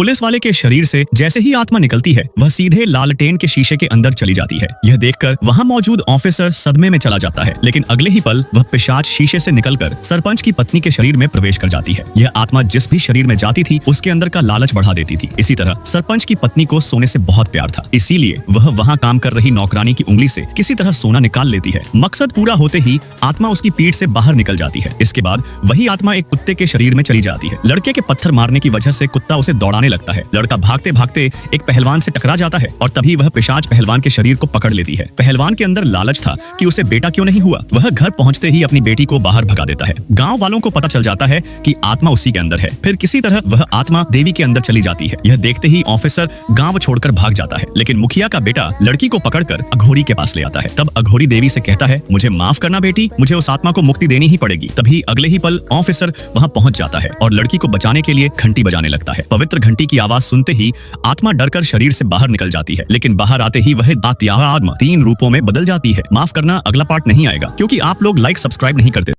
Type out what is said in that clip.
Police वाले के शरीर से जैसे ही आत्मा निकलती है वह सीधे लालटेन के शीशे के अंदर चली जाती है। यह देखकर वहां मौजूद ऑफिसर सदमे में चला जाता है, लेकिन अगले ही पल वह पिशाच शीशे से निकलकर सरपंच की पत्नी के शरीर में प्रवेश कर जाती है। यह आत्मा जिस भी शरीर में जाती थी उसके अंदर का लालच बढ़ा देती थी। इसी तरह सरपंच की पत्नी को सोने से बहुत प्यार था, इसीलिए वह वहां काम कर रही नौकरानी की उंगली से किसी तरह सोना निकाल लेती है। मकसद पूरा होते ही आत्मा उसकी पीठ से बाहर निकल जाती है। इसके बाद वही आत्मा एक कुत्ते के शरीर में चली जाती है। लड़के के पत्थर मारने की वजह से कुत्ता उसे दौड़ाने लगता है। लड़का भागते भागते एक पहलवान से टकरा जाता है और तभी वह पिशाच पहलवान के शरीर को पकड़ लेती है। पहलवान के अंदर लालच था कि उसे बेटा क्यों नहीं हुआ। वह घर पहुंचते ही अपनी बेटी को बाहर भगा देता है। गांव वालों को पता चल जाता है कि आत्मा उसी के अंदर है। फिर किसी तरह वह आत्मा देवी के अंदर चली जाती है। यह देखते ही ऑफिसर गांव छोड़कर भाग जाता है, लेकिन मुखिया का बेटा लड़की को पकड़कर अघोरी के पास ले आता है। तब अघोरी देवी से कहता है, मुझे माफ करना बेटी, मुझे उस आत्मा को मुक्ति देनी ही पड़ेगी। तभी अगले ही पल ऑफिसर वहां पहुंच जाता है और लड़की को बचाने के लिए घंटी बजाने लगता है। पवित्र घंटी की आवाज सुनते ही आत्मा डरकर शरीर से बाहर निकल जाती है, लेकिन बाहर आते ही वह आत्मा 3 रूपों में बदल जाती है। माफ करना, अगला पार्ट नहीं आएगा क्योंकि आप लोग लाइक सब्सक्राइब नहीं करते।